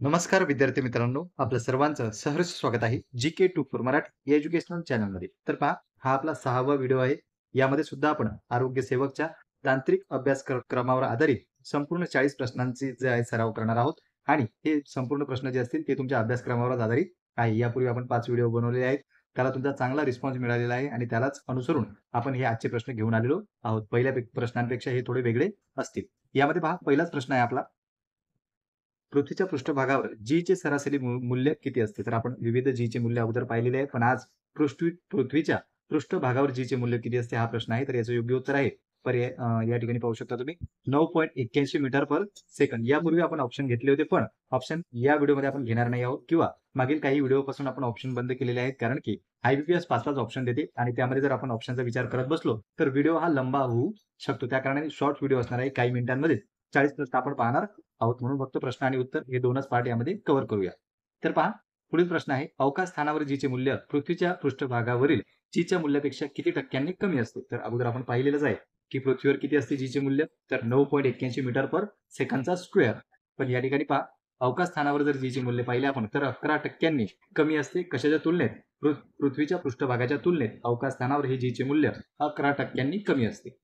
नमस्कार विद्यार्थी मित्रांनो, आपलं सर्वांचं सहर्ष स्वागत आहे GK2 फॉर मराठी या एज्युकेशनल चॅनलमध्ये. तर पहा, हा आपला 6वा व्हिडिओ आहे. यामध्ये सुद्धा आपण आरोग्य सेवकच्या तांत्रिक क्रमावर आधारित संपूर्ण 40 प्रश्नांची जे आहे सराव करणार आहोत आणि हे संपूर्ण प्रश्न जे असतील ते तुमच्या अभ्यासक्रमावर आधारित आहे. यापूर्वी आपण 5 व्हिडिओ बनवलेले आहेत. त्याला तुमचा चांगला रिस्पॉन्स मिळालेला आहे आणि त्यालाच अनुसरून आपण हे आजचे प्रश्न घेऊन आलेलो आहोत. पहिल्या प्रश्नांपेक्षा हे थोडे वेगळे असतील. यामध्ये पहा, पहिलाच प्रश्न आहे आपला, पृथ्वीच्या पृष्ठभागावर G चे सरासरी मूल्य किती असते? तर आपण विविध G चे मूल्य अगोदर पाहिलेले आहे, पण आज पृथ्वीच्या पृष्ठभागावर G चे मूल्य किती असते हा प्रश्न आहे. तर याचं योग्य उत्तर आहे पर्याय या ठिकाणी पाहू शकता तुम्ही 9.81 मीटर पर सेकंद. यापूर्वी आपण ऑप्शन घेतले होते, पण ऑप्शन या व्हिडिओमध्ये आपण घेणार नाही आहोत किंवा मागील काही व्हिडिओपासून आपण ऑप्शन बंद केलेले आहेत, कारण की IBPS 5 ऑप्शन देते आणि त्यामध्ये जर आपण ऑप्शनचा विचार करत बसलो तर व्हिडिओ हा लंबा होऊ शकतो. त्या कारणाने शॉर्ट व्हिडिओ असणार आहे. काही मिनिटांमध्ये 40 प्रश्न आपण पाहणार आहोत, म्हणून फक्त प्रश्न आणि उत्तर हे दोनच पार्ट यामध्ये कव्हर करूया. तर पहा, पुढील प्रश्न आहे, अवकाश स्थानावर G चे मूल्य पृथ्वीच्या पृष्ठभागावरील G च्या मूल्यापेक्षा किती टक्क्यांनी कमी असते? तर अगोदर आपण पाहिलेलंच आहे की पृथ्वीवर किती असते G चे मूल्य, तर 9.81 मीटर पर सेकंदचा स्क्वेअर. पण या ठिकाणी पहा, अवकाश स्थानावर जर G चे मूल्य पाहिले आपण तर 11% कमी असते. कशाच्या तुलनेत? पृथ्वीच्या पृष्ठभागाच्या तुलनेत अवकाश स्थानावर हे G चे मूल्य 11% कमी असते.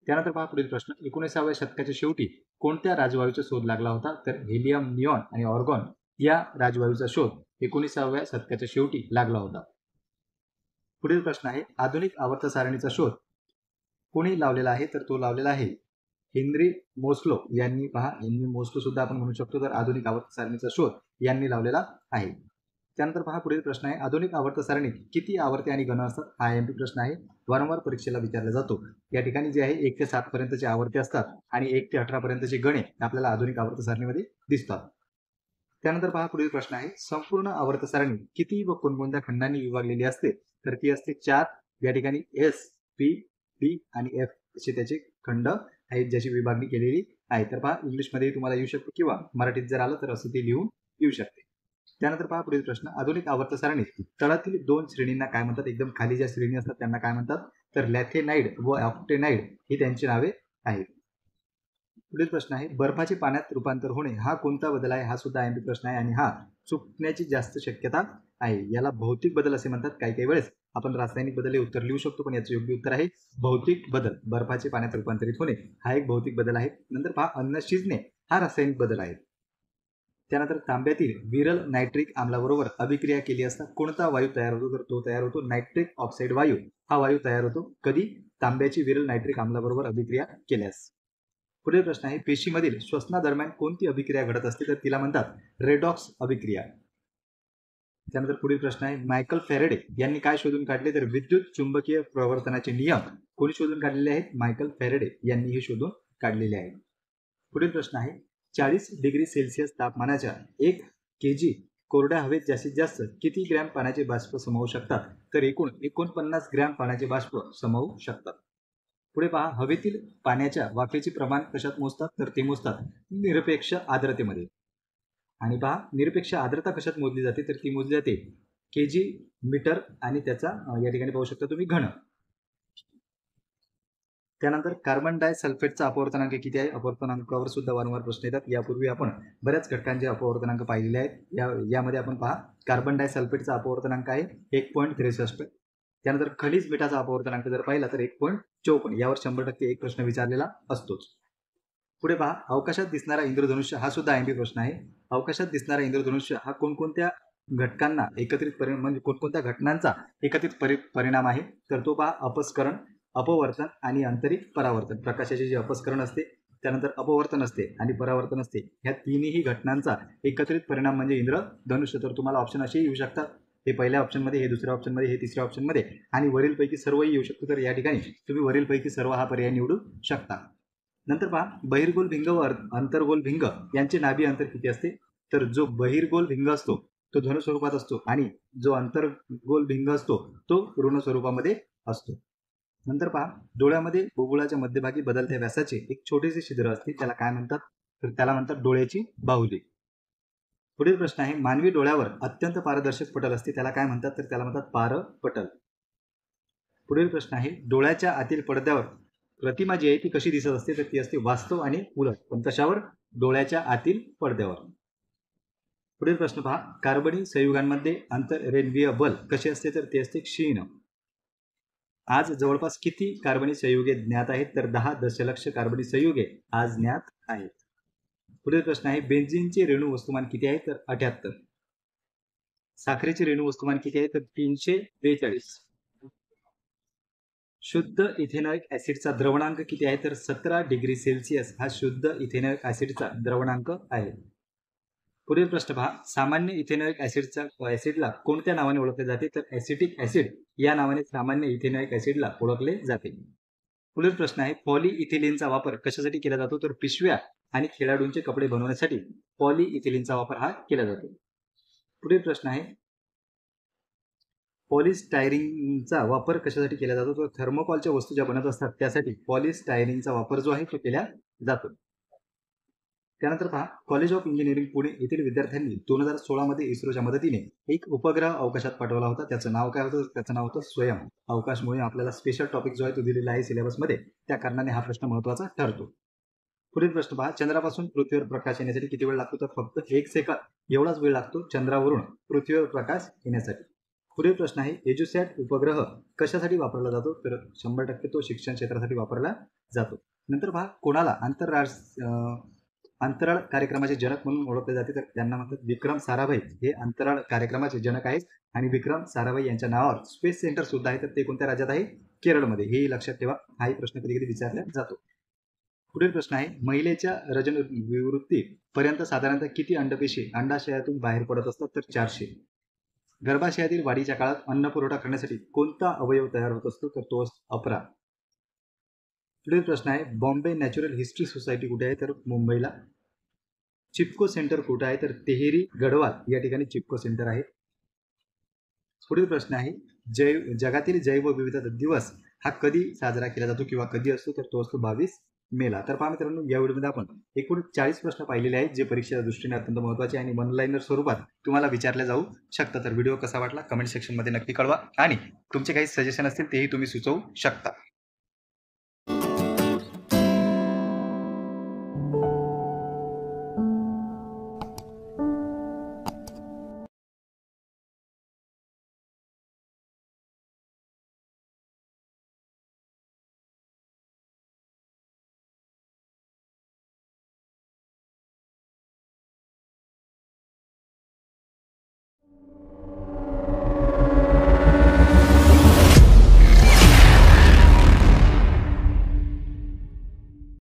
त्यानंतर पहा पुढील प्रश्न, 19व्या शतकाच्या शेवटी कोणत्या राजवायूचा शोध लागला होता? तर हेलियम, निऑन आणि ऑर्गॉन या राजवायूचा शोध 19व्या शतकाच्या शेवटी लागला होता. पुढील प्रश्न आहे, आधुनिक आवर्त सारणीचा शोध कोणी लावलेला आहे? तर तो लावलेला आहे हेनरी मोस्लो यांनी. पहा, हेनरी मोस्लो सुद्धा आपण म्हणू शकतो. तर आधुनिक आवर्त सारणीचा शोध यांनी लावलेला आहे. त्यानंतर पहा पुढील प्रश्न आहे, आधुनिक आवर्त सारणीत किती आवर्ते आणि गण असतात? हा MP प्रश्न आहे, वारंवार परीक्षेला विचारला जातो. या ठिकाणी जे आहे 1 ते 7 पर्यंतचे आवर्ते असतात आणि 1 ते 18 पर्यंतचे गणे आपल्याला आधुनिक आवर्त सारणीमध्ये दिसतात. त्यानंतर पहा पुढील प्रश्न आहे, संपूर्ण आवर्त सारणी किती व कोणकोणत्या खंडांनी विभागलेली असते? तर ती असते 4. या ठिकाणी S, P, D आणि F असे त्याचे खंड आहेत ज्याची विभागणी केलेली आहे. तर पहा, इंग्लिशमध्ये तुम्हाला येऊ शकते किंवा मराठीत जर आलं तर असं ते लिहून येऊ शकते. त्यानंतर पहा पुढील प्रश्न, आधुनिक आवर्त सारणीत तळातील 2 श्रेणींना काय म्हणतात? एकदम खाली ज्या श्रेणी असतात त्यांना काय म्हणतात? तर लॅथेनाइड व ऑक्टेनाइड ही त्यांची नावे आहेत. पुढील प्रश्न आहे, बर्फाचे पाण्यात रूपांतर होणे हा कोणता बदल आहे? हा सुद्धा MP प्रश्न आहे आणि हा चुकण्याची जास्त शक्यता आहे. याला भौतिक बदल असे म्हणतात. काही काही वेळेस आपण रासायनिक बदल हे उत्तर लिहू शकतो, पण याचं योग्य उत्तर आहे भौतिक बदल. बर्फाचे पाण्यात रूपांतरित होणे हा एक भौतिक बदल आहे. नंतर पहा, अन्न शिजणे हा रासायनिक बदल आहे. त्यानंतर तांब्यातील विरल नायट्रिक आम्लाबरोबर अभिक्रिया केली असता कोणता वायू तयार होतो? तर तो तयार होतो नायट्रिक ऑक्साईड वायू. हा वायू तयार होतो कधी? तांब्याची विरल नायट्रिक आम्लाबरोबर अभिक्रिया केल्यास. पुढील प्रश्न आहे, पेशीमधील श्वसनादरम्यान कोणती अभिक्रिया घडत असते? तर तिला म्हणतात रेडॉक्स अभिक्रिया. त्यानंतर पुढील प्रश्न आहे, मायकल फॅरेडे यांनी काय शोधून काढले? तर विद्युत चुंबकीय प्रवर्तनाचे नियम कोणी शोधून काढलेले आहेत? मायकल फॅरेडे यांनी हे शोधून काढलेले आहे. पुढील प्रश्न आहे, 40 डिग्री सेल्सिअस तापमानाच्या 1 kg कोरड्या हवेत जास्तीत जास्त किती ग्रॅम पाण्याचे बाष्प सामावू शकतात? तर एकूण 49 ग्रॅम पाण्याचे बाष्प सामावू शकतात. पुढे पहा, हवेतील पाण्याच्या वाफेचे प्रमाण कशात मोजतात? तर ते मोजतात निरपेक्ष आर्द्रतेमध्ये. आणि पहा, निरपेक्ष आर्द्रता कशात मोजली जाते? तर ती मोजली जाते kg मीटर आणि त्याचा या ठिकाणी पाहू शकता तुम्ही घन. त्यानंतर कार्बन डायसल्फेटचा अपवर्तनांक किती आहे? अपवर्तनांकावर सुद्धा वारंवार प्रश्न येतात. यापूर्वी आपण बऱ्याच घटकांचे अपवर्तनांक पाहिलेले आहेत. यामध्ये आपण पहा, कार्बन डायसल्फेटचा अपवर्तनांक आहे 1.63. त्यानंतर खनिज मिठाचा अपवर्तनांक जर पाहिला तर 1.54. यावर 100% एक प्रश्न विचारलेला असतोच. पुढे पहा, अवकाशात दिसणारा इंद्रधनुष्य हा सुद्धा MP प्रश्न आहे. अवकाशात दिसणारा इंद्रधनुष्य हा कोणकोणत्या घटकांना एकत्रित परिणाम म्हणजे कोणकोणत्या घटनांचा एकत्रित परिणाम आहे? तर तो पहा, अपस्करण, अपवर्तन आणि आंतरिक परावर्तन. प्रकाशाचे जे अपस्करण असते, त्यानंतर अपवर्तन असते आणि परावर्तन असते, ह्या तिन्ही घटनांचा एकत्रित परिणाम म्हणजे इंद्रधनुष्य. तर तुम्हाला ऑप्शन असे येऊ शकतात, हे पहिल्या ऑप्शनमध्ये, हे दुसऱ्या ऑप्शनमध्ये, हे तिसऱ्या ऑप्शनमध्ये आणि वरीलपैकी सर्वही येऊ शकतो. तर या ठिकाणी तुम्ही वरीलपैकी सर्व हा पर्याय निवडू शकता. नंतर पहा, बहिर्गोल भिंग व अंतर्गोल भिंग यांचे नाभी अंतर किती असते? तर जो बहिर्गोल भिंग असतो तो धन स्वरूपात असतो आणि जो अंतर्गोल भिंग असतो तो ऋण स्वरूपामध्ये असतो. नंतर पहा, डोळ्यामध्ये बुबुळाच्या मध्यभागी बदलत्या व्यासाचे एक छोटेसे छिद्र असते, त्याला काय म्हणतात? तर त्याला म्हणतात डोळ्याची बाहुली. पुढील प्रश्न आहे, मानवी डोळ्यावर अत्यंत पारदर्शक पटल असते, त्याला काय म्हणतात? तर त्याला म्हणतात पारपटल. पुढील प्रश्न आहे, डोळ्याच्या आतील पडद्यावर प्रतिमा जी आहे ती कशी दिसत असते? तर ती असते वास्तव आणि उलट. पण कशावर? डोळ्याच्या आतील पडद्यावर. पुढील प्रश्न पहा, कार्बनी संयुगांमध्ये आंतररेणवीय बल कसे असते, तर ते असते क्षीण. आज जवळपास किती कार्बनी संयुगे ज्ञात आहेत, तर 10 दशलक्ष कार्बनी संयुगे आज ज्ञात आहेत. पुढील प्रश्न आहे, बेन्झीनचे रेणू वस्तुमान किती आहे, तर 78. साखरेचे रेणू वस्तुमान किती आहे, तर 342. शुद्ध इथेनॉइक ऍसिडचा द्रवणांक किती आहे, तर 17 डिग्री सेल्सिअस हा शुद्ध इथेनॉइक ऍसिडचा द्रवणांक आहे. पुढील प्रश्न पहा, सामान्य इथेनॉइक ऍसिडला कोणत्या नावाने ओळखले जाते, तर ऍसिटिक ऍसिड या नावाने सामान्य इथेनॉइक ऍसिडला ओळखले जाते. पुढील प्रश्न आहे, पॉलीइथिलीनचा वापर कशासाठी केला जातो, तर पिशव्या आणि खेळाडूंचे कपडे बनवण्यासाठी पॉलीइथिलीनचा वापर हा केला जातो. पुढील प्रश्न आहे, पॉलिस्टायरीनचा वापर कशासाठी केला जातो, तर थर्मोकॉलच्या वस्तू ज्या बनत असतात त्यासाठी पॉलिस्टायरीनचा वापर जो आहे तो केला जातो. त्यानंतर पहा, कॉलेज ऑफ इंजिनिअरिंग पुणे येथील विद्यार्थ्यांनी 2016 मध्ये इस्रोच्या मदतीने एक उपग्रह अवकाशात पाठवला होता. त्याचं नाव काय होतं, त्याचं नाव होतं स्वयं. अवकाशमुळे आपल्याला स्पेशल टॉपिक जो आहे तो दिलेला आहे सिलेबसमध्ये, त्या कारणाने हा प्रश्न महत्त्वाचा ठरतो. पुढील प्रश्न पहा, चंद्रापासून पृथ्वीवर प्रकाश येण्यासाठी किती वेळ लागतो, तर फक्त 1 सेकंद एवढाच वेळ लागतो चंद्रावरून पृथ्वीवर प्रकाश येण्यासाठी. पुढील प्रश्न आहे, एज्युसॅट उपग्रह कशासाठी वापरला जातो, तर 100% तो शिक्षण क्षेत्रासाठी वापरला जातो. नंतर पहा, कोणाला अंतराळ कार्यक्रमाचे जनक म्हणून ओळखले जाते, तर त्यांना म्हणतात विक्रम साराभाई हे अंतराळ कार्यक्रमाचे जनक आहेत. आणि विक्रम साराभाई यांच्या नावावर स्पेस सेंटर सुद्धा आहे, तर ते कोणत्या राज्यात आहे, केरळमध्ये. हे लक्षात ठेवा, हाही प्रश्न कधी कधी विचारला जातो. पुढील प्रश्न आहे, महिलेच्या रजनविवृत्ती पर्यंत साधारणतः किती अंडपेशी अंडाशयातून बाहेर पडत असतात, तर 400. गर्भाशयातील वाढीच्या काळात अन्न पुरवठा करण्यासाठी कोणता अवयव तयार होत असतो, तर तो अपरा. पुढील प्रश्न आहे, बॉम्बे नॅचरल हिस्ट्री सोसायटी कुठे आहे, तर मुंबईला. चिपको सेंटर कुठे आहे, तर तेहेरी गढवाल या ठिकाणी चिपको सेंटर आहे. पुढील प्रश्न आहे, जगातील जैवविविधता दिवस हा कधी साजरा केला जातो किंवा कधी असतो, तर तो असतो 22 मेला. तर पहा मित्रांनो, या व्हिडिओमध्ये आपण एकूण 40 प्रश्न पाहिलेले आहेत, जे परीक्षेच्या दृष्टीने अत्यंत महत्त्वाचे आणि वन लाईनर स्वरूपात तुम्हाला विचारले जाऊ शकतात. तर व्हिडिओ कसा वाटला कमेंट सेक्शनमध्ये नक्की कळवा आणि तुमचे काही सजेशन असतील तेही तुम्ही सुचवू शकता.